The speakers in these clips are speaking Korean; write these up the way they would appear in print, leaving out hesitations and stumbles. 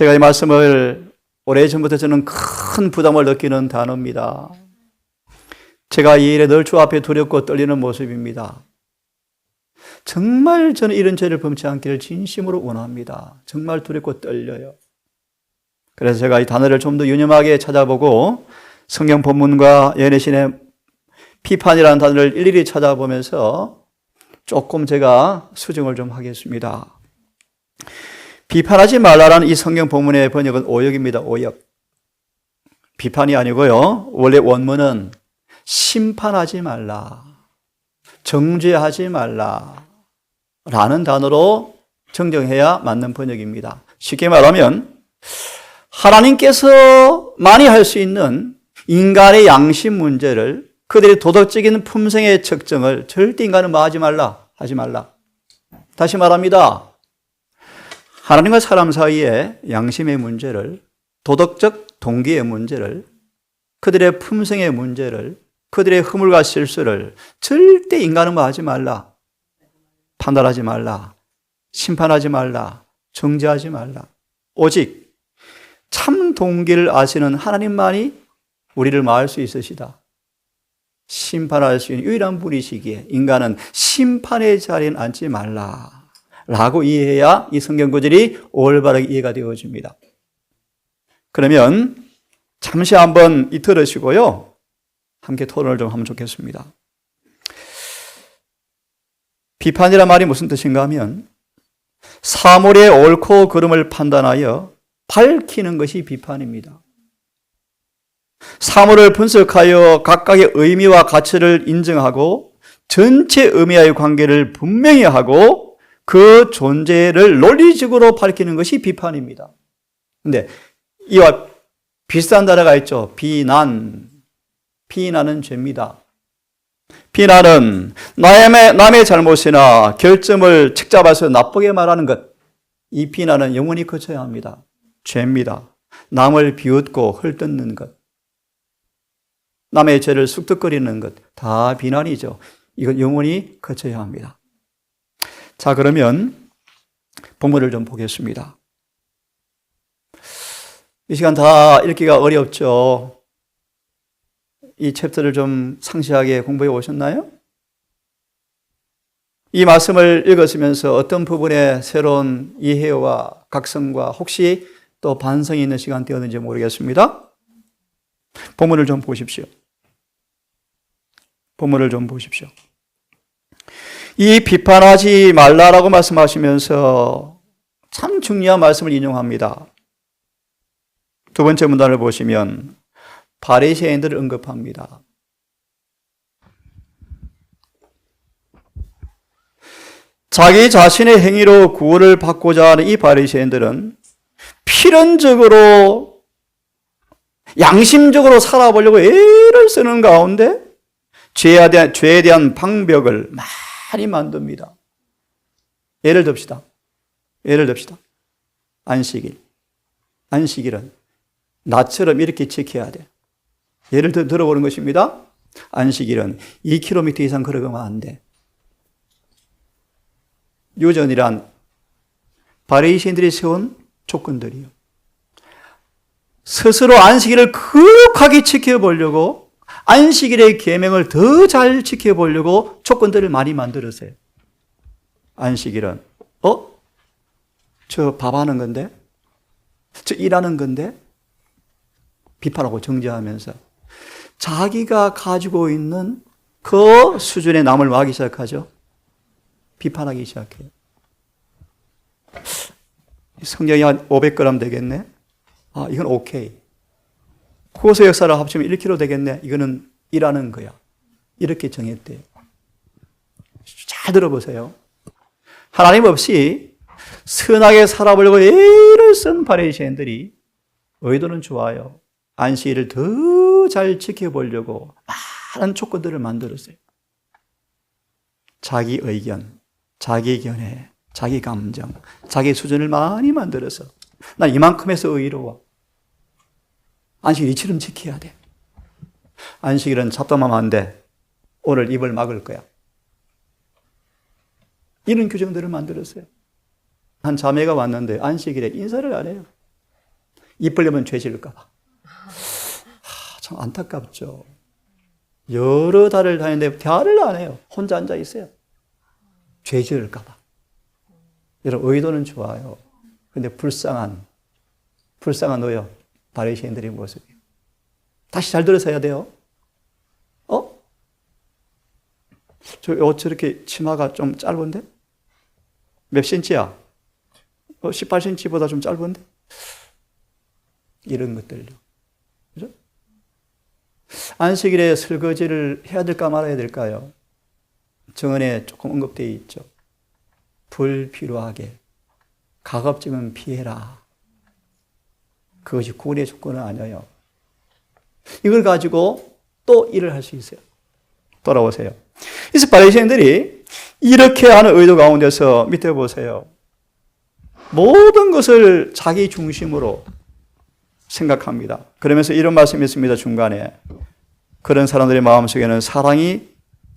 제가 이 말씀을 오래전부터 저는 큰 부담을 느끼는 단어입니다. 제가 이 일에 늘 주 앞에 두렵고 떨리는 모습입니다. 정말 저는 이런 죄를 범치 않기를 진심으로 원합니다. 정말 두렵고 떨려요. 그래서 제가 이 단어를 좀 더 유념하게 찾아보고 성경 본문과 예내신의 비판이라는 단어를 일일이 찾아보면서 조금 제가 수정을 좀 하겠습니다. 비판하지 말라라는 이 성경 본문의 번역은 오역입니다. 오역. 비판이 아니고요. 원래 원문은 심판하지 말라, 정죄하지 말라 라는 단어로 정정해야 맞는 번역입니다. 쉽게 말하면 하나님께서 많이 할 수 있는 인간의 양심 문제를, 그들의 도덕적인 품성의 측정을 절대 인간은 뭐 하지 말라, 하지 말라. 다시 말합니다. 하나님과 사람 사이의 양심의 문제를, 도덕적 동기의 문제를, 그들의 품성의 문제를, 그들의 허물과 실수를 절대 인간은 뭐 하지 말라, 판단하지 말라, 심판하지 말라, 정죄하지 말라. 오직 참 동기를 아시는 하나님만이 우리를 마할 수 있으시다. 심판할 수 있는 유일한 분이시기에 인간은 심판의 자리에 앉지 말라 라고 이해해야 이 성경 구절이 올바르게 이해가 되어집니다. 그러면 잠시 한번 들으시고요, 함께 토론을 좀 하면 좋겠습니다. 비판이란 말이 무슨 뜻인가 하면 사물의 옳고 그름을 판단하여 밝히는 것이 비판입니다. 사물을 분석하여 각각의 의미와 가치를 인정하고 전체 의미와의 관계를 분명히 하고 그 존재를 논리적으로 밝히는 것이 비판입니다. 그런데 이와 비슷한 단어가 있죠. 비난. 비난은 죄입니다. 비난은 남의 잘못이나 결점을 책잡아서 나쁘게 말하는 것, 이 비난은 영원히 거쳐야 합니다. 죄입니다. 남을 비웃고 헐뜯는 것, 남의 죄를 쑥덕거리는 것, 다 비난이죠. 이건 영원히 거쳐야 합니다. 자, 그러면 본문을 좀 보겠습니다. 이 시간 다 읽기가 어렵죠. 이 챕터를 좀 상세하게 공부해 오셨나요? 이 말씀을 읽었으면서 어떤 부분에 새로운 이해와 각성과 혹시 또 반성이 있는 시간 되었는지 모르겠습니다. 본문을 좀 보십시오. 본문을 좀 보십시오. 이 비판하지 말라라고 말씀하시면서 참 중요한 말씀을 인용합니다. 두 번째 문단을 보시면 바리새인들을 언급합니다. 자기 자신의 행위로 구원을 받고자 하는 이 바리새인들은 필연적으로 양심적으로 살아보려고 애를 쓰는 가운데 죄에 대한 방벽을 많이 만듭니다. 예를 듭시다. 안식일은 나처럼 이렇게 지켜야 돼. 예를 들어보는 것입니다. 안식일은 2km 이상 걸어가면 안 돼. 유전이란 바리새인들이 세운 조건들이요. 스스로 안식일을 거룩하게 지켜보려고, 안식일의 계명을 더 잘 지켜보려고 조건들을 많이 만들었어요. 안식일은 저 밥하는 건데, 저 일하는 건데, 비판하고 정죄하면서 자기가 가지고 있는 그 수준의 남을 막기 시작하죠. 비판하기 시작해요. 성경이 한 500g 되겠네? 아, 이건 오케이. 호서 역사를 합치면 1kg 되겠네? 이거는 일하는 거야. 이렇게 정했대요. 잘 들어보세요. 하나님 없이 선하게 살아보려고 애를 쓴 바리새인들이 의도는 좋아요. 안식일을 더 잘 지켜보려고 많은 조건들을 만들었어요. 자기 의견, 자기 견해, 자기 감정, 자기 수준을 많이 만들어서 난 이만큼 해서 의로워. 안식일 이처럼 지켜야 돼. 안식일은 잡담하면 안 돼. 오늘 입을 막을 거야. 이런 규정들을 만들었어요. 한 자매가 왔는데 안식일에 인사를 안 해요. 입 벌리면 죄 지을까 봐. 참 안타깝죠. 여러 달을 다니는데 대화를 안 해요. 혼자 앉아 있어요. 죄 지을까 봐. 여러분, 의도는 좋아요. 근데 불쌍한 노예요. 바리새인들의 모습이에요. 다시 잘 들어서 해야 돼요. 저 옷 저렇게 치마가 좀 짧은데? 몇 센치야? 18cm보다 좀 짧은데? 이런 것들요. 그죠? 안식일에 설거지를 해야 될까 말아야 될까요? 정언에 조금 언급되어 있죠. 불필요하게 가급적이면 피해라. 그것이 구원의 조건은 아니에요. 이걸 가지고 또 일을 할 수 있어요. 돌아오세요. 그래서 바리새인들이 이렇게 하는 의도 가운데서 밑에 보세요. 모든 것을 자기 중심으로 생각합니다. 그러면서 이런 말씀이 있습니다. 중간에. 그런 사람들의 마음속에는 사랑이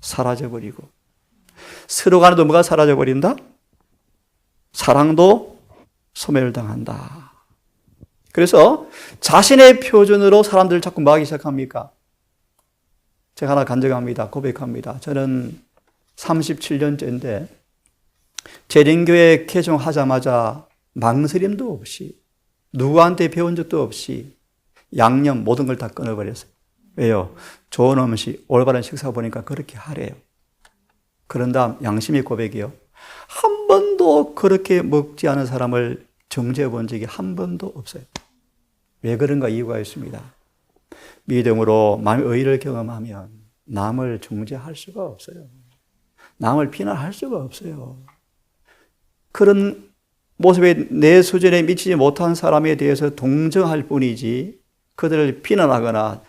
사라져버리고, 서로 간에도 뭐가 사라져버린다? 사랑도 소멸당한다. 그래서 자신의 표준으로 사람들을 자꾸 막기 시작합니까? 제가 하나 간증합니다. 고백합니다. 저는 37년째인데 재림교회 개종하자마자 망설임도 없이 누구한테 배운 적도 없이 양념 모든 걸 다 끊어버렸어요. 왜요? 좋은 음식, 올바른 식사 보니까 그렇게 하래요. 그런 다음 양심의 고백이요. 한 번도 그렇게 먹지 않은 사람을 정죄해 본 적이 한 번도 없어요. 왜 그런가 이유가 있습니다. 믿음으로 마음의 의를 경험하면 남을 정죄할 수가 없어요. 남을 비난할 수가 없어요. 그런 모습에 내 수준에 미치지 못한 사람에 대해서 동정할 뿐이지 그들을 비난하거나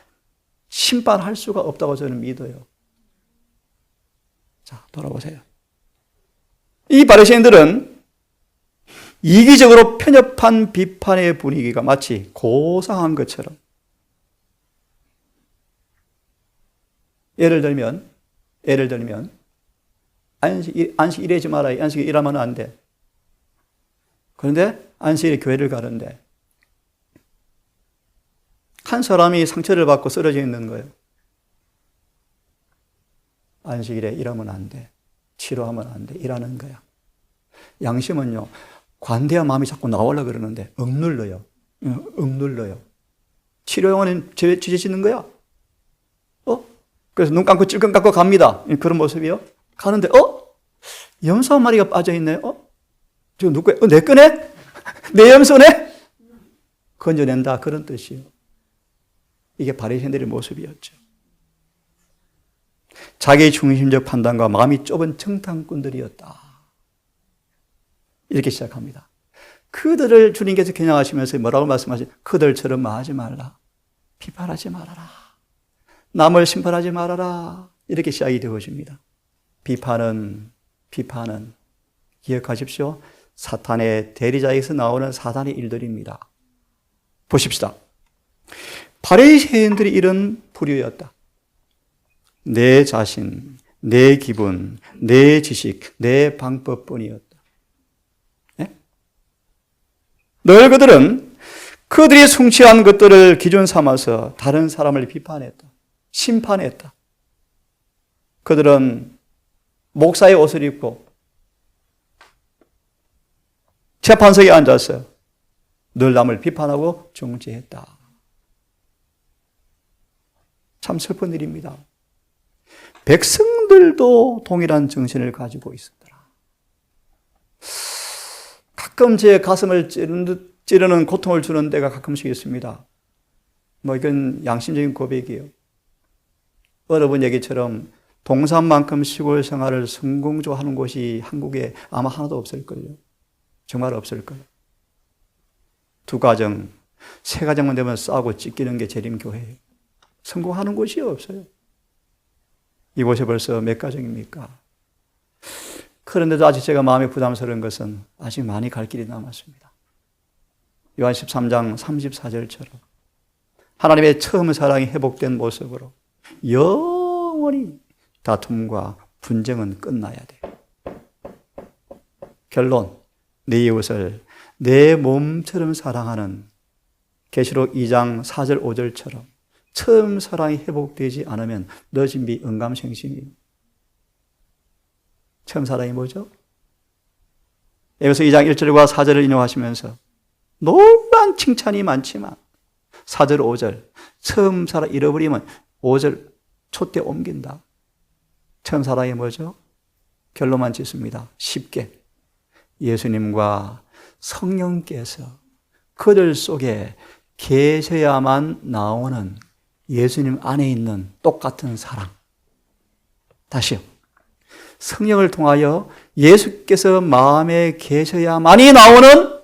심판할 수가 없다고 저는 믿어요. 자, 돌아보세요. 이 바리새인들은 이기적으로 편협한 비판의 분위기가 마치 고상한 것처럼, 예를 들면 안식 일하지 마라. 안식 일하면 안 돼. 그런데 안식일에 교회를 가는데 한 사람이 상처를 받고 쓰러져 있는 거예요. 안식일에 일하면 안 돼. 치료하면 안 돼. 일하는 거야. 양심은요, 관대한 마음이 자꾸 나오려고 그러는데 억눌러요. 억눌러요. 치료용은 죄 짓는 거야. 그래서 눈 감고 찔끔 감고 갑니다. 그런 모습이요. 가는데 염소 한 마리가 빠져있네. 지금 누구야? 내 거네? 내 염소네? 건져낸다. 그런 뜻이요. 이게 바리새인들의 모습이었죠. 자기 중심적 판단과 마음이 좁은 정탐꾼들이었다. 이렇게 시작합니다. 그들을 주님께서 겨냥하시면서 뭐라고 말씀하시죠? 그들처럼 말하지 말라. 비판하지 말아라. 남을 심판하지 말아라. 이렇게 시작이 되어집니다. 비판은 기억하십시오. 사탄의 대리자에서 나오는 사단의 일들입니다. 보십시다. 바리새인들이 이런 부류였다. 내 자신, 내 기분, 내 지식, 내 방법뿐이었다. 네? 너희들은 그들이 성취한 것들을 기준 삼아서 다른 사람을 비판했다. 심판했다. 그들은 목사의 옷을 입고 재판석에 앉아서 늘 남을 비판하고 정죄했다. 참 슬픈 일입니다. 백성들도 동일한 정신을 가지고 있었더라. 가끔 제 가슴을 찌르는 고통을 주는 때가 가끔씩 있습니다. 이건 양심적인 고백이에요. 여러분 얘기처럼 동산만큼 시골 생활을 성공적으로 하는 곳이 한국에 아마 하나도 없을걸요. 정말 없을걸요. 2가정, 3가정만 되면 싸우고 찢기는 게 재림교회예요. 성공하는 곳이 없어요. 이곳에 벌써 몇 가정입니까? 그런데도 아직 제가 마음이 부담스러운 것은 아직 많이 갈 길이 남았습니다. 요한 13장 34절처럼 하나님의 처음 사랑이 회복된 모습으로 영원히 다툼과 분쟁은 끝나야 돼요. 결론, 내 이웃을 내 몸처럼 사랑하는 계시록 2장 4절 5절처럼 처음 사랑이 회복되지 않으면 늦은 비 언감생심이에요. 처음 사랑이 뭐죠? 에베소 2장 1절과 4절을 인용하시면서 놀라운 칭찬이 많지만 4절 5절 처음 사랑 잃어버리면 5절 촛대 옮긴다. 처음 사랑이 뭐죠? 결론만 짓습니다. 쉽게 예수님과 성령께서 그들 속에 계셔야만 나오는 예수님 안에 있는 똑같은 사랑. 다시요. 성령을 통하여 예수께서 마음에 계셔야만이 나오는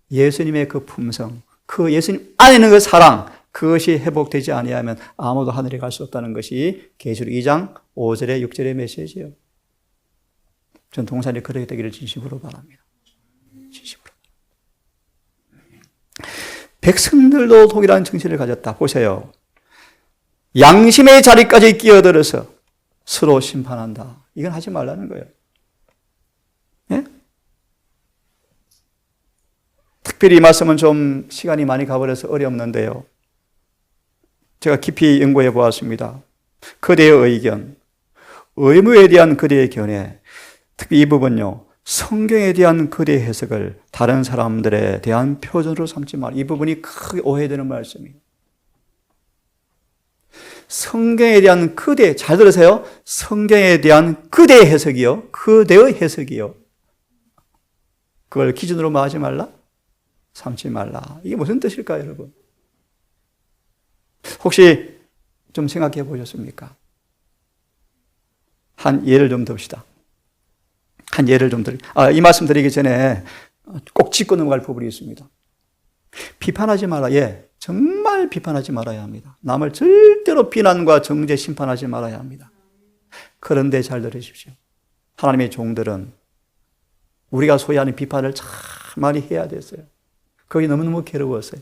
예수님의 그 품성, 그 예수님 안에 있는 그 사랑, 그것이 회복되지 아니하면 아무도 하늘에 갈 수 없다는 것이 계시록 2장 5절의 6절의 메시지예요. 전 동산이 그렇게 되기를 진심으로 바랍니다. 진심으로. 백성들도 동일한 정신을 가졌다. 보세요. 양심의 자리까지 끼어들어서 서로 심판한다. 이건 하지 말라는 거예요. 예? 특별히 이 말씀은 좀 시간이 많이 가버려서 어렵는데요. 제가 깊이 연구해 보았습니다. 그대의 의견, 의무에 대한 그대의 견해, 특히 이 부분요. 성경에 대한 그대의 해석을 다른 사람들에 대한 표준으로 삼지 말. 이 부분이 크게 오해되는 말씀이에요. 성경에 대한 그대, 잘 들으세요. 성경에 대한 그대의 해석이요. 그대의 해석이요. 그걸 기준으로 하지 말라? 삼지 말라. 이게 무슨 뜻일까요, 여러분? 혹시 좀 생각해 보셨습니까? 한 예를 좀 듭시다. 한 예를 좀 이 말씀 드리기 전에 꼭 짚고 넘어갈 부분이 있습니다. 비판하지 마라. 예, 정말 비판하지 말아야 합니다. 남을 절대로 비난과 정죄, 심판하지 말아야 합니다. 그런데 잘 들으십시오. 하나님의 종들은 우리가 소위 하는 비판을 참 많이 해야 됐어요. 그게 너무너무 괴로웠어요.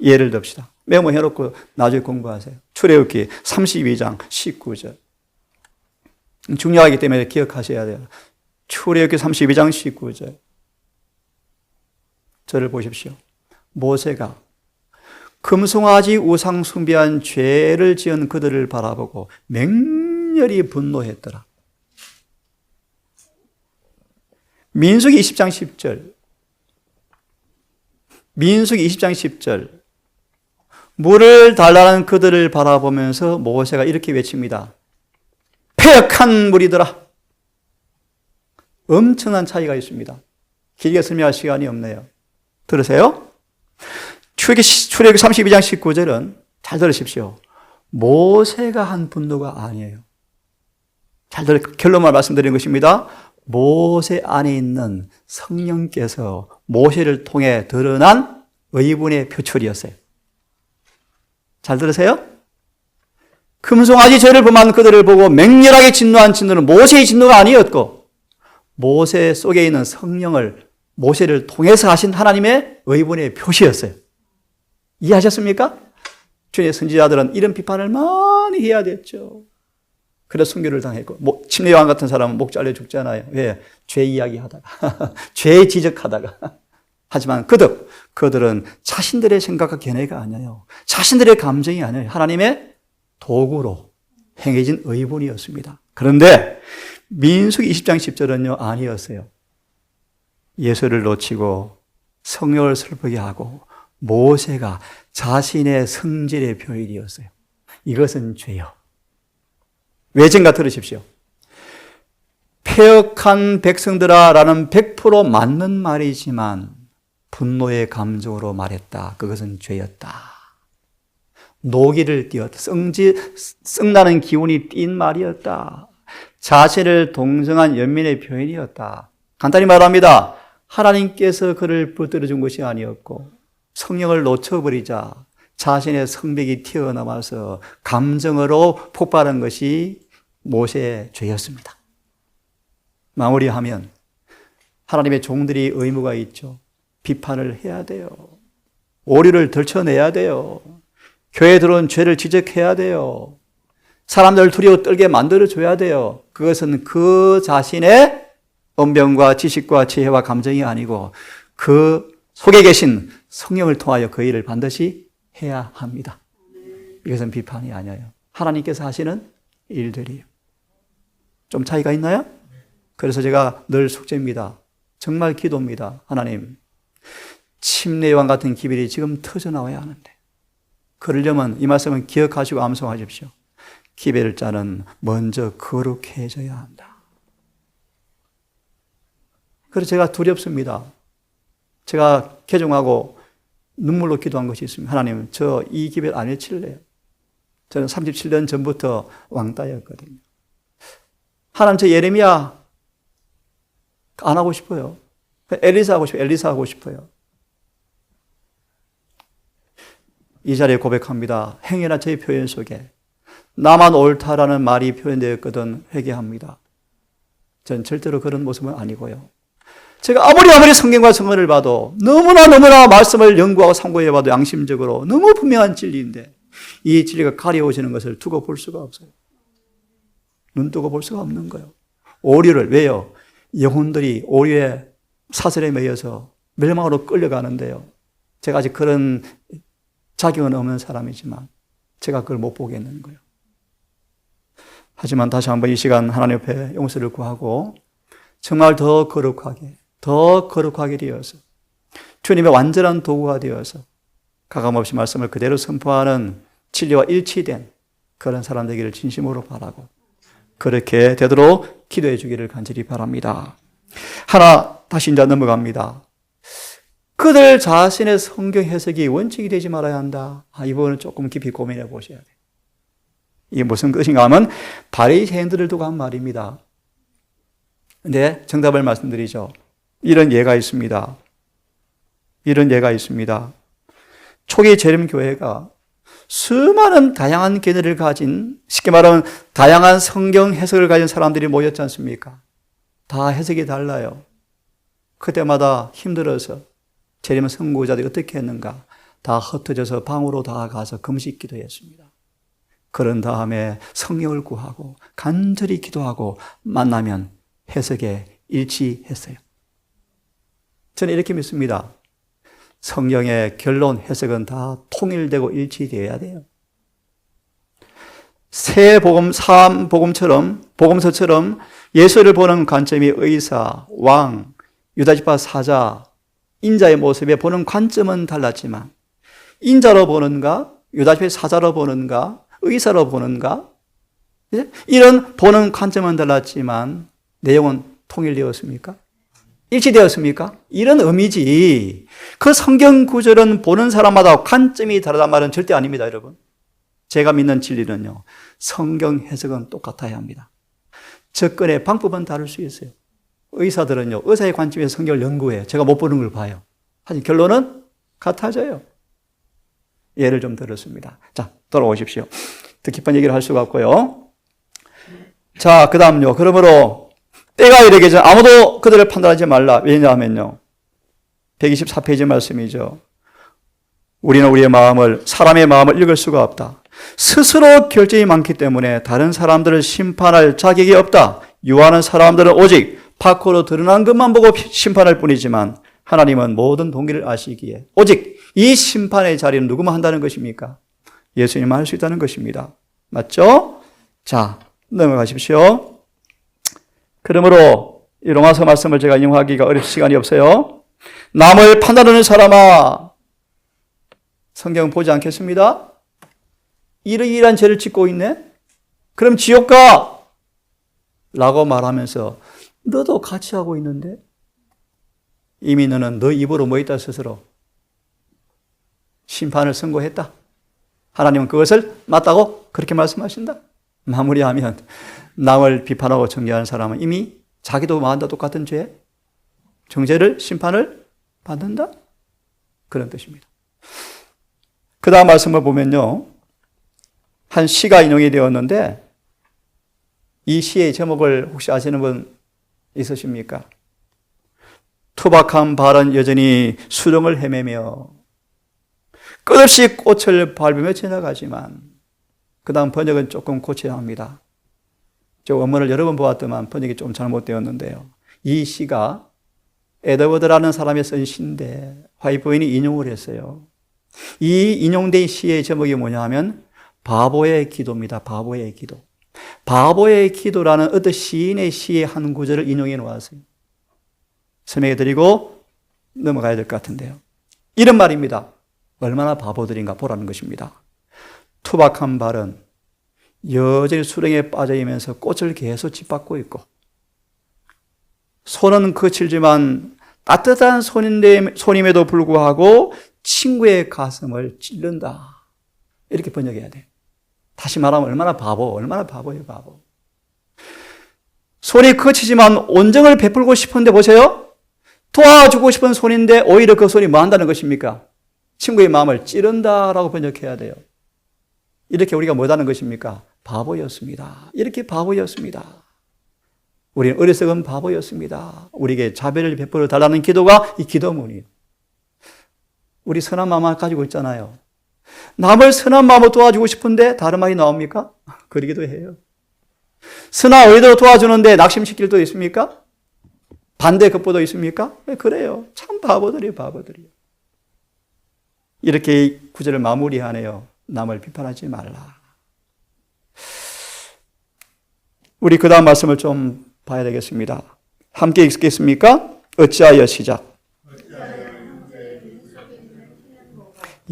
예를 듭시다. 메모해놓고 나중에 공부하세요. 출애굽기 32장 19절. 중요하기 때문에 기억하셔야 돼요. 출애굽기 32장 19절. 저를 보십시오. 모세가 금송아지 우상 숭배한 죄를 지은 그들을 바라보고 맹렬히 분노했더라. 민수기 20장 10절. 민수기 20장 10절. 물을 달라는 그들을 바라보면서 모세가 이렇게 외칩니다. 패역한 무리들아. 엄청난 차이가 있습니다. 길게 설명할 시간이 없네요. 들으세요? 출애굽기 32장 19절은 잘 들으십시오. 모세가 한 분노가 아니에요. 결론만 말씀드리는 것입니다. 모세 안에 있는 성령께서 모세를 통해 드러난 의분의 표출이었어요. 잘 들으세요? 금송아지 죄를 범한 그들을 보고 맹렬하게 진노한 진노는 모세의 진노가 아니었고 모세 속에 있는 성령을 모세를 통해서 하신 하나님의 의분의 표시였어요. 이해하셨습니까? 주님의 선지자들은 이런 비판을 많이 해야 됐죠. 그래서 순교를 당했고 침례요한 같은 사람은 목 잘려 죽잖아요. 왜? 죄 이야기하다가 죄 지적하다가. 하지만 그들은 자신들의 생각과 견해가 아니에요. 자신들의 감정이 아니에요. 하나님의 도구로 행해진 의분이었습니다. 그런데 민수기 20장 10절은요 아니었어요. 예수를 놓치고 성령을 슬프게 하고 모세가 자신의 성질의 표현이었어요. 이것은 죄요. 외전가 들으십시오. 패역한 백성들아 라는 100% 맞는 말이지만 분노의 감정으로 말했다. 그것은 죄였다. 노기를 띄었다. 썩나는 기운이 띈 말이었다. 자신을 동정한 연민의 표현이었다. 간단히 말합니다. 하나님께서 그를 붙들어 준 것이 아니었고 성령을 놓쳐버리자 자신의 성벽이 튀어나와서 감정으로 폭발한 것이 모세의 죄였습니다. 마무리하면 하나님의 종들이 의무가 있죠. 비판을 해야 돼요. 오류를 들춰내야 돼요. 교회에 들어온 죄를 지적해야 돼요. 사람들을 두려워 떨게 만들어줘야 돼요. 그것은 그 자신의 언변과 지식과 지혜와 감정이 아니고 그 속에 계신 성령을 통하여 그 일을 반드시 해야 합니다. 이것은 비판이 아니에요. 하나님께서 하시는 일들이에요. 좀 차이가 있나요? 그래서 제가 늘 숙제입니다. 정말 기도입니다. 하나님, 침례요한 같은 기별이 지금 터져나와야 하는데, 그러려면 이 말씀은 기억하시고 암송하십시오. 기별자는 먼저 거룩해져야 한다. 그래서 제가 두렵습니다. 제가 개종하고 눈물로 기도한 것이 있습니다. 하나님, 저 이 기별 안 해칠래요. 저는 37년 전부터 왕따였거든요. 하나님, 저 예레미야 안 하고 싶어요. 엘리사 하고 싶어요. 엘리사 하고 싶어요. 이 자리에 고백합니다. 행여나 저의 표현 속에 나만 옳다라는 말이 표현되었거든 회개합니다. 전 절대로 그런 모습은 아니고요. 제가 아무리 성경과 성언을 봐도 너무나 말씀을 연구하고 참고해 봐도 양심적으로 너무 분명한 진리인데 이 진리가 가려워지는 것을 두고 볼 수가 없어요. 눈 뜨고 볼 수가 없는 거예요. 오류를, 왜요? 영혼들이 오류의 사슬에 매여서 멸망으로 끌려가는데요. 제가 아직 그런 자격은 없는 사람이지만 제가 그걸 못 보겠는 거예요. 하지만 다시 한번 이 시간 하나님 앞에 용서를 구하고 정말 더 거룩하게 되어서 주님의 완전한 도구가 되어서 가감없이 말씀을 그대로 선포하는 진리와 일치된 그런 사람 되기를 진심으로 바라고 그렇게 되도록 기도해 주기를 간절히 바랍니다. 하나 다시 이제 넘어갑니다. 그들 자신의 성경 해석이 원칙이 되지 말아야 한다. 이 부분은 조금 깊이 고민해 보셔야 돼요. 이게 무슨 뜻인가 하면 바리새인들을 두고 한 말입니다. 근데 정답을 말씀드리죠. 이런 예가 있습니다. 초기 재림교회가 수많은 다양한 견해를 가진, 쉽게 말하면 다양한 성경 해석을 가진 사람들이 모였지 않습니까? 다 해석이 달라요. 그때마다 힘들어서 재림 선구자들이 어떻게 했는가? 다 흩어져서 방으로 다 가서 금식 기도했습니다. 그런 다음에 성령을 구하고 간절히 기도하고 만나면 해석에 일치했어요. 저는 이렇게 믿습니다. 성경의 결론, 해석은 다 통일되고 일치되어야 돼요. 새 복음, 삼 복음처럼, 복음서처럼 예수를 보는 관점이 의사, 왕, 유다지파 사자, 인자의 모습에 보는 관점은 달랐지만 인자로 보는가, 유다지파 사자로 보는가, 의사로 보는가, 이런 보는 관점은 달랐지만 내용은 통일되었습니까? 일치되었습니까? 이런 의미지. 그 성경 구절은 보는 사람마다 관점이 다르단 말은 절대 아닙니다, 여러분. 제가 믿는 진리는요, 성경 해석은 똑같아야 합니다. 접근의 방법은 다를 수 있어요. 의사들은요, 의사의 관점에서 성경을 연구해요. 제가 못 보는 걸 봐요. 하지만 결론은 같아져요. 예를 좀 들었습니다. 자, 돌아오십시오. 더 깊은 얘기를 할 수가 없고요. 자, 그 다음요. 그러므로 때가 이르기 전 아무도 그들을 판단하지 말라. 왜냐하면요, 124페이지 말씀이죠. 우리는 우리의 마음을, 사람의 마음을 읽을 수가 없다. 스스로 결정이 많기 때문에 다른 사람들을 심판할 자격이 없다. 유하는 사람들은 오직 밖으로 드러난 것만 보고 심판할 뿐이지만 하나님은 모든 동기를 아시기에 오직 이 심판의 자리는 누구만 한다는 것입니까? 예수님만 할 수 있다는 것입니다. 맞죠? 자, 넘어가십시오. 그러므로 이 로마서 말씀을 제가 인용하기가 어려운 시간이 없어요. 남을 판단하는 사람아, 성경 보지 않겠습니다? 이러이러한 죄를 짓고 있네? 그럼 지옥 가! 라고 말하면서 너도 같이 하고 있는데 이미 너는 너 입으로 뭐 있다 스스로 심판을 선고했다. 하나님은 그것을 맞다고 그렇게 말씀하신다. 마무리하면 남을 비판하고 정죄하는 사람은 이미 자기도 마음과 똑같은 죄, 정죄를, 심판을 받는다. 그런 뜻입니다. 그 다음 말씀을 보면요, 한 시가 인용이 되었는데 이 시의 제목을 혹시 아시는 분 있으십니까? 투박한 발은 여전히 수렁을 헤매며 끝없이 꽃을 밟으며 지나가지만, 그 다음 번역은 조금 고쳐야 합니다. 저 원문을 여러 번 보았더만 번역이 좀 잘못되었는데요. 이 시가 에드워드라는 사람의 쓴 시인데 화이트보이는 인용을 했어요. 이 인용된 시의 제목이 뭐냐 하면 바보의 기도입니다. 바보의 기도. 바보의 기도라는 어떤 시인의 시의 한 구절을 인용해 놓았어요. 설명해 드리고 넘어가야 될 것 같은데요. 이런 말입니다. 얼마나 바보들인가 보라는 것입니다. 투박한 발은 여전히 수렁에 빠져있면서 꽃을 계속 짓밟고 있고, 손은 거칠지만 따뜻한 손임에도 불구하고 친구의 가슴을 찔른다. 이렇게 번역해야 돼. 다시 말하면 얼마나 바보예요, 바보. 손이 거치지만 온정을 베풀고 싶은데 보세요. 도와주고 싶은 손인데 오히려 그 손이 뭐 한다는 것입니까? 친구의 마음을 찌른다라고 번역해야 돼요. 이렇게 우리가 뭐하는 것입니까? 바보였습니다. 이렇게 바보였습니다. 우리는 어리석은 바보였습니다. 우리에게 자비를 베풀어 달라는 기도가 이 기도문이에요. 우리 선한 마음을 가지고 있잖아요. 남을 선한 마음으로 도와주고 싶은데 다른 말이 나옵니까? 그러기도 해요. 선한 의도로 도와주는데 낙심시킬 때도 있습니까? 반대 급보도 있습니까? 네, 그래요. 참 바보들이에요. 이렇게 구절을 마무리하네요. 남을 비판하지 말라. 우리 그 다음 말씀을 좀 봐야 되겠습니다. 함께 읽겠습니까? 어찌하여 시작.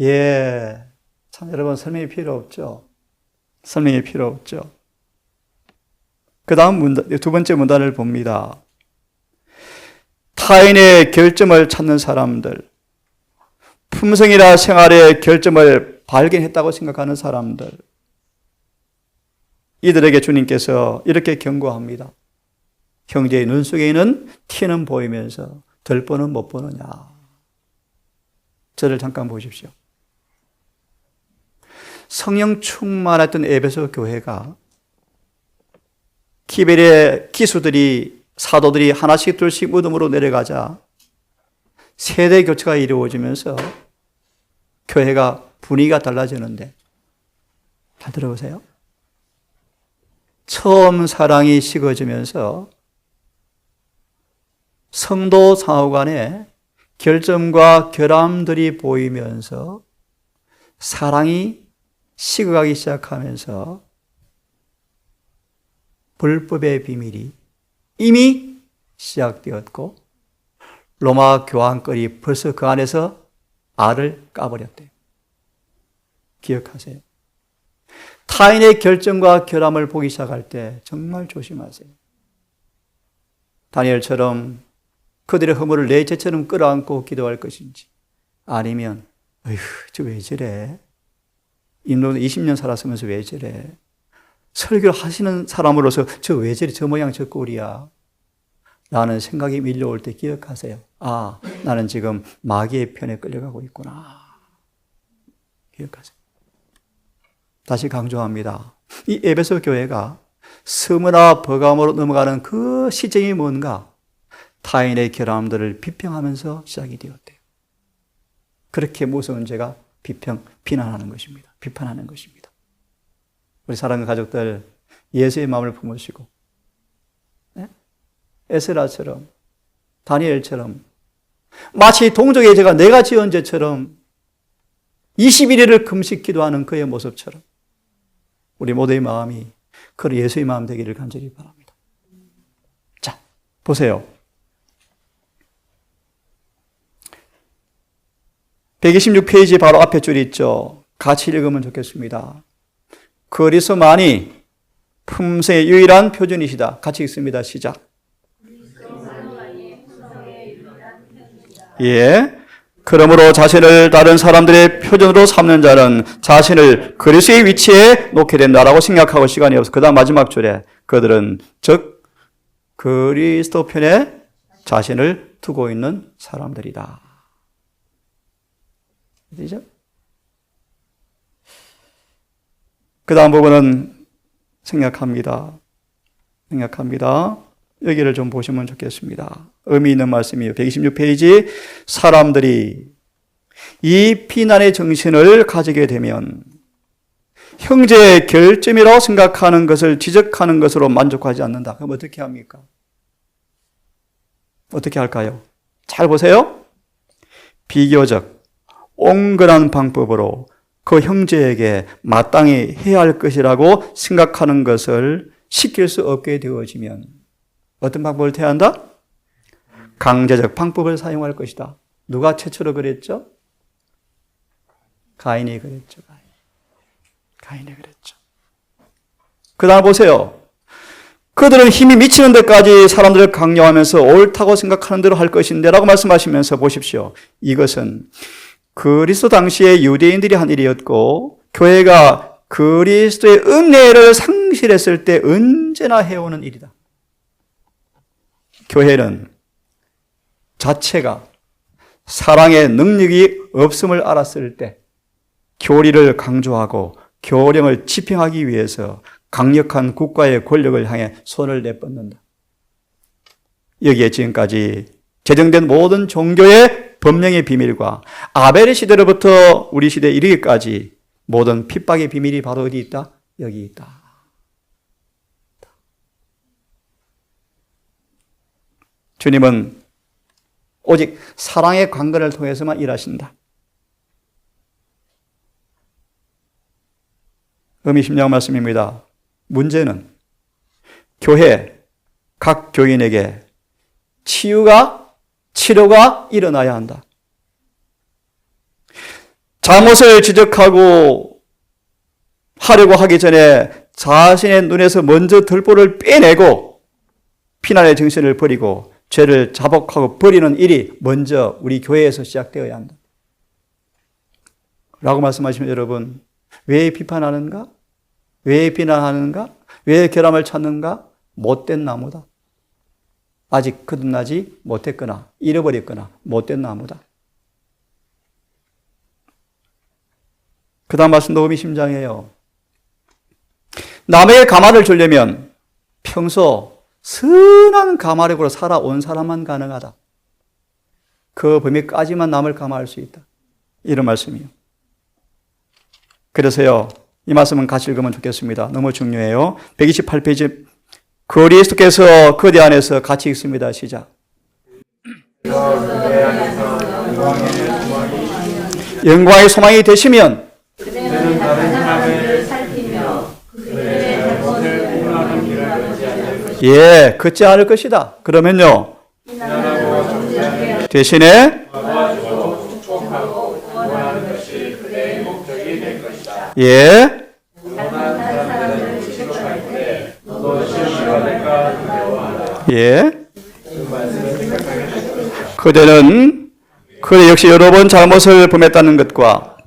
예. 참 여러분 설명이 필요 없죠. 그 다음 문단, 두 번째 문단을 봅니다. 타인의 결점을 찾는 사람들, 품성이나 생활의 결점을 발견했다고 생각하는 사람들, 이들에게 주님께서 이렇게 경고합니다. 형제의 눈 속에 있는 티는 보이면서 덜보는 못 보느냐. 저를 잠깐 보십시오. 성령 충만했던 에베소 교회가 기별의 기수들이 사도들이 하나씩 둘씩 무덤으로 내려가자 세대 교체가 이루어지면서 교회가 분위기가 달라지는데, 잘 들어보세요. 처음 사랑이 식어지면서 성도 상호 간에 결점과 결함들이 보이면서 사랑이 식어가기 시작하면서 불법의 비밀이 이미 시작되었고 로마 교황권이 벌써 그 안에서 알을 까버렸대요. 기억하세요. 타인의 결점과 결함을 보기 시작할 때 정말 조심하세요. 다니엘처럼 그들의 허물을 내 죄처럼 끌어안고 기도할 것인지, 아니면 어휴, 저 왜 저래? 인도는 20년 살았으면서 왜 저래? 설교를 하시는 사람으로서 저 왜 저래? 저 모양 저 꼴이야. 라는 생각이 밀려올 때 기억하세요. 아, 나는 지금 마귀의 편에 끌려가고 있구나. 기억하세요. 다시 강조합니다. 이 에베소 교회가 스무나 버가모로 넘어가는 그 시점이 뭔가? 타인의 결함들을 비평하면서 시작이 되었대요. 그렇게 무서운 죄가 비난하는 것입니다. 비판하는 것입니다. 우리 사랑하는 가족들, 예수의 마음을 품으시고, 네? 에스라처럼, 다니엘처럼, 마치 동족의 죄가 내가 지은 죄처럼 21일을 금식 기도하는 그의 모습처럼 우리 모두의 마음이 그런 예수의 마음 되기를 간절히 바랍니다. 자, 보세요. 126페이지 바로 앞에 줄이 있죠. 같이 읽으면 좋겠습니다. 그리스도만이 품성의 유일한 표준이시다. 같이 읽습니다. 시작. 예. 그러므로 자신을 다른 사람들의 표준으로 삼는 자는 자신을 그리스도의 위치에 놓게 된다라고 생각하고 시간이 없어. 그 다음 마지막 줄에 그들은 즉 그리스도 편에 자신을 두고 있는 사람들이다. 그죠? 그 다음 부분은 생각합니다. 여기를 좀 보시면 좋겠습니다. 의미 있는 말씀이에요. 126페이지. 사람들이 이 비난의 정신을 가지게 되면 형제의 결점이라고 생각하는 것을 지적하는 것으로 만족하지 않는다. 그럼 어떻게 합니까? 어떻게 할까요? 잘 보세요. 비교적 온건한 방법으로 그 형제에게 마땅히 해야 할 것이라고 생각하는 것을 시킬 수 없게 되어지면 어떤 방법을 택해야 한다? 강제적 방법을 사용할 것이다. 누가 최초로 그랬죠? 가인이 그랬죠. 가인이 그랬죠. 그 다음 보세요. 그들은 힘이 미치는 데까지 사람들을 강요하면서 옳다고 생각하는 대로 할 것인데 라고 말씀하시면서 보십시오. 이것은 그리스도 당시에 유대인들이 한 일이었고 교회가 그리스도의 은혜를 상실했을 때 언제나 해오는 일이다. 교회는 자체가 사랑의 능력이 없음을 알았을 때 교리를 강조하고 교령을 집행하기 위해서 강력한 국가의 권력을 향해 손을 내뻗는다. 여기에 지금까지 제정된 모든 종교의 법령의 비밀과 아벨의 시대로부터 우리 시대에 이르기까지 모든 핍박의 비밀이 바로 어디 있다? 여기 있다. 주님은 오직 사랑의 관건을 통해서만 일하신다. 의미심장 말씀입니다. 문제는 교회, 각 교인에게 치료가 일어나야 한다. 잘못을 지적하고 하려고 하기 전에 자신의 눈에서 먼저 들보를 빼내고 피난의 정신을 버리고 죄를 자복하고 버리는 일이 먼저 우리 교회에서 시작되어야 한다. 라고 말씀하시면 여러분, 왜 비판하는가? 왜 비난하는가? 왜 결함을 찾는가? 못된 나무다. 아직 거듭나지 못했거나 잃어버렸거나 못된 나무다. 그 다음 말씀도 의미심장해요. 남에게 감화를 주려면 평소 선한 감화력으로 살아온 사람만 가능하다. 그 범위까지만 남을 감화할 수 있다. 이런 말씀이요. 그래서요, 이 말씀은 같이 읽으면 좋겠습니다. 너무 중요해요. 128페이지 그리스도께서 그대 안에서 같이 읽습니다. 시작. 영광의 소망이 되시면 그대는 다른 사람을 살피며 그들의 잘못을 공론하는 길을 걷지 않을 것이다. 예, 걷지 않을 것이다. 그러면요, 대신에 예. 예. 그대는 그대 역시 여러 번 잘못을 범했다는 것과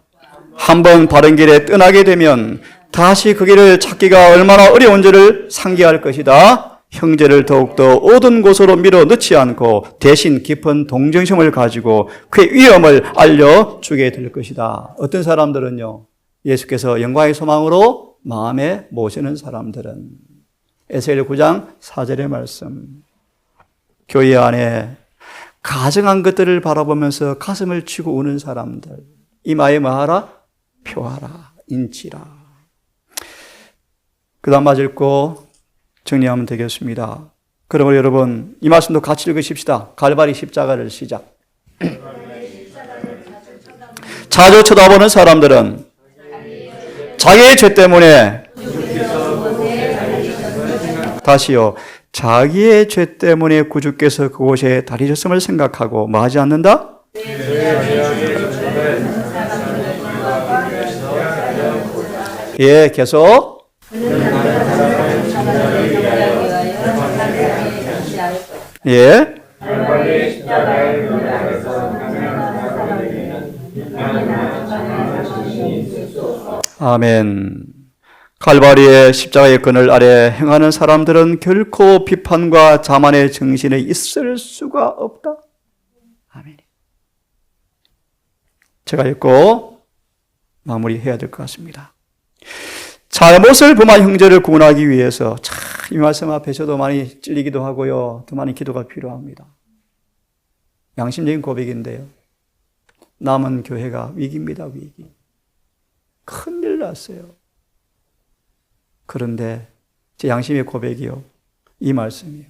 한 번 바른 길에 떠나게 되면 다시 그 길을 찾기가 얼마나 어려운지를 상기할 것이다. 형제를 더욱더 어두운 곳으로 밀어넣지 않고 대신 깊은 동정심을 가지고 그의 위험을 알려주게 될 것이다. 어떤 사람들은요, 예수께서 영광의 소망으로 마음에 모시는 사람들은 에스겔 9장 4절의 말씀, 교회 안에 가정한 것들을 바라보면서 가슴을 치고 우는 사람들, 이마에 뭐하라? 표하라, 인치라. 그 다음 맞 읽고 정리하면 되겠습니다. 그러면 여러분, 이 말씀도 같이 읽으십시다. 갈바리 십자가를 시작. 자주 쳐다보는 사람들은 자기의 죄 때문에, 다시요, 자기의 죄 때문에 구주께서 그곳에 다리셨음을 생각하고 뭐 하지 않는다? 예, 계속. 예. 아멘. 칼바리의 십자가의 그늘 아래 행하는 사람들은 결코 비판과 자만의 정신에 있을 수가 없다. 아멘. 제가 읽고 마무리해야 될 것 같습니다. 잘못을 범한 형제를 구원하기 위해서 참 이 말씀 앞에 저도 많이 찔리기도 하고요. 더 많은 기도가 필요합니다. 양심적인 고백인데요. 남은 교회가 위기입니다. 위기. 큰일 났어요. 그런데 제 양심의 고백이요, 이 말씀이에요.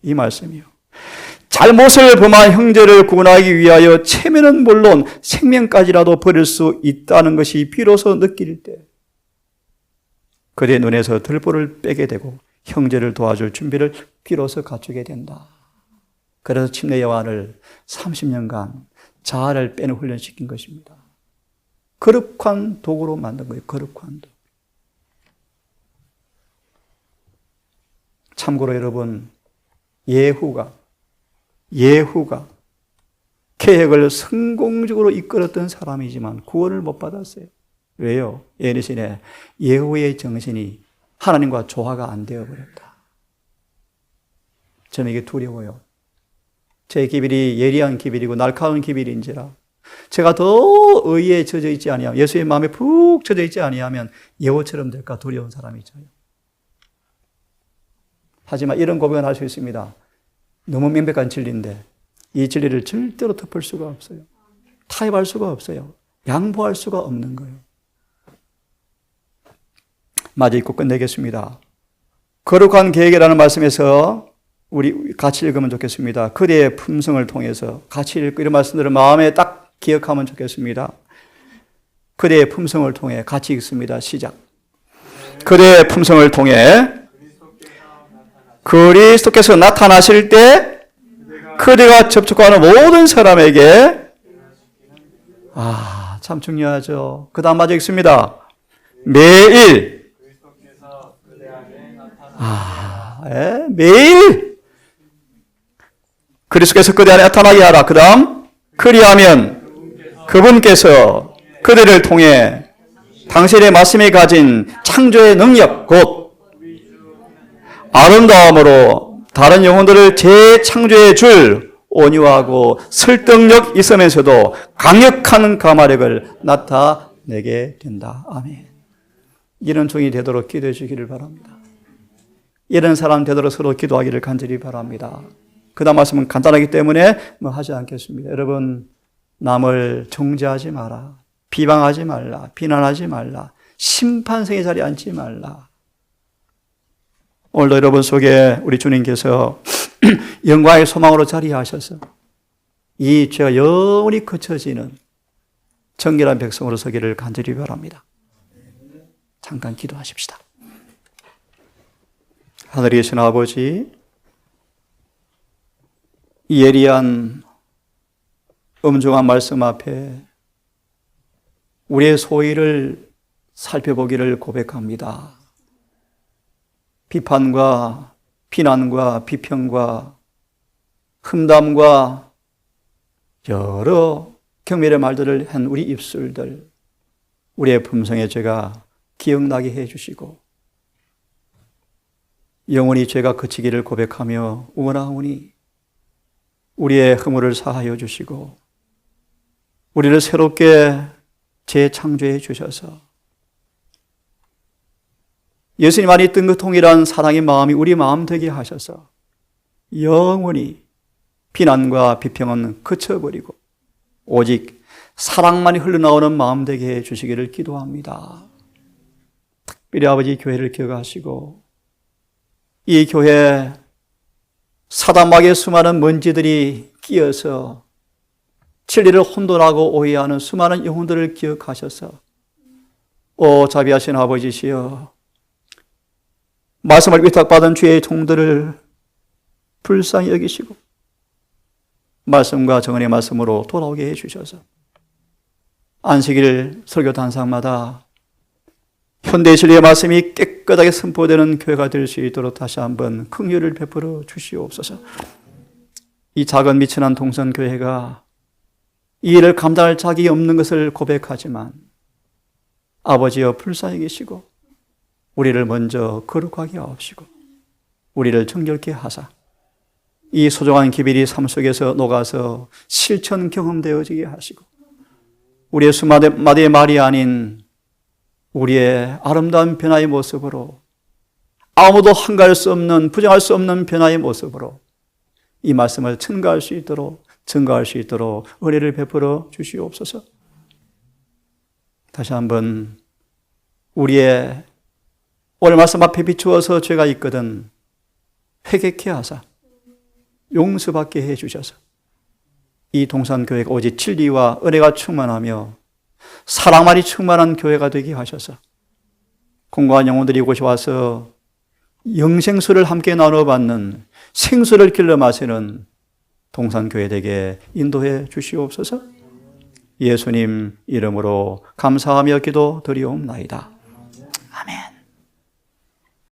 이 말씀이요. 잘못을 범한 형제를 구원하기 위하여 체면은 물론 생명까지라도 버릴 수 있다는 것이 비로소 느낄 때 그의 눈에서 들보를 빼게 되고 형제를 도와줄 준비를 비로소 갖추게 된다. 그래서 침례 요한을 30년간 자아를 빼는 훈련시킨 것입니다. 거룩한 도구로 만든 거예요. 거룩한 도구. 참고로 여러분, 예후가 개혁을 성공적으로 이끌었던 사람이지만 구원을 못 받았어요. 왜요? 예리신에 예후의 정신이 하나님과 조화가 안 되어버렸다. 저는 이게 두려워요. 제 기별이 예리한 기별이고 날카로운 기별인지라 제가 더 의에 젖어 있지 아니하면, 예수의 마음에 푹 젖어 있지 아니하면 예후처럼 될까 두려운 사람이 저요. 하지만 이런 고백은 할 수 있습니다. 너무 명백한 진리인데 이 진리를 절대로 덮을 수가 없어요. 타협할 수가 없어요. 양보할 수가 없는 거예요. 마저 읽고 끝내겠습니다. 거룩한 계획이라는 말씀에서 우리 같이 읽으면 좋겠습니다. 그대의 품성을 통해서 같이 읽고 이런 말씀들을 마음에 딱 기억하면 좋겠습니다. 그대의 품성을 통해 같이 읽습니다. 시작. 그대의 품성을 통해 그리스도께서 나타나실 때 그대가 접촉하는 모든 사람에게 참 중요하죠. 그 다음 마저 읽습니다. 매일 매일 그리스도께서 그대 안에 나타나게 하라. 그 다음 그리하면 그분께서 그대를 통해 당신의 말씀이 가진 창조의 능력 곧 아름다움으로 다른 영혼들을 재창조해 줄 온유하고 설득력 있으면서도 강력한 감화력을 나타내게 된다. 아멘. 이런 종이 되도록 기도해 주기를 바랍니다. 이런 사람 되도록 서로 기도하기를 간절히 바랍니다. 그 다음 말씀은 간단하기 때문에 하지 않겠습니다. 여러분, 남을 정죄하지 마라. 비방하지 말라. 비난하지 말라. 심판성의 자리에 앉지 말라. 오늘도 여러분 속에 우리 주님께서 영광의 소망으로 자리하셔서 이 죄가 영원히 거쳐지는 정결한 백성으로 서기를 간절히 바랍니다. 잠깐 기도하십시다. 하늘에 계신 아버지, 이 예리한 엄중한 말씀 앞에 우리의 소위를 살펴보기를 고백합니다. 비판과 비난과 비평과 흠담과 여러 경멸의 말들을 한 우리 입술들, 우리의 품성의 죄가 기억나게 해주시고 영원히 죄가 그치기를 고백하며 원하오니 우리의 허물을 사하여 주시고 우리를 새롭게 재창조해 주셔서 예수님 안에 있던 그 동일한 사랑의 마음이 우리 마음 되게 하셔서 영원히 비난과 비평은 그쳐버리고 오직 사랑만이 흘러나오는 마음 되게 해 주시기를 기도합니다. 특별히 아버지 교회를 기억하시고 이 교회 사단마귀의 수많은 먼지들이 끼어서 진리를 혼돈하고 오해하는 수많은 영혼들을 기억하셔서 오 자비하신 아버지시여, 말씀을 위탁받은 주의 종들을 불쌍히 여기시고 말씀과 정언의 말씀으로 돌아오게 해주셔서 안식일 설교 단상마다 현대 진리의 말씀이 깨끗하게 선포되는 교회가 될 수 있도록 다시 한번 긍휼을 베풀어 주시옵소서. 이 작은 미천한 동성교회가 이 일을 감당할 자격이 없는 것을 고백하지만 아버지여 불쌍히 계시고 우리를 먼저 거룩하게 하옵시고 우리를 정결케 하사 이 소중한 기별이 삶 속에서 녹아서 실천 경험되어지게 하시고 우리의 수마디의 말이 아닌 우리의 아름다운 변화의 모습으로 아무도 한가할 수 없는 부정할 수 없는 변화의 모습으로 이 말씀을 증거할 수 있도록 은혜를 베풀어 주시옵소서. 다시 한번 우리의 오늘 말씀 앞에 비추어서 죄가 있거든 회개케 하사 용서받게 해 주셔서 이 동산교회가 오직 진리와 은혜가 충만하며 사랑만이 충만한 교회가 되게 하셔서 공고한 영혼들이 이곳에 와서 영생수를 함께 나눠받는 생수를 길러 마시는 동산교회 되게 인도해 주시옵소서. 예수님 이름으로 감사하며 기도드리옵나이다.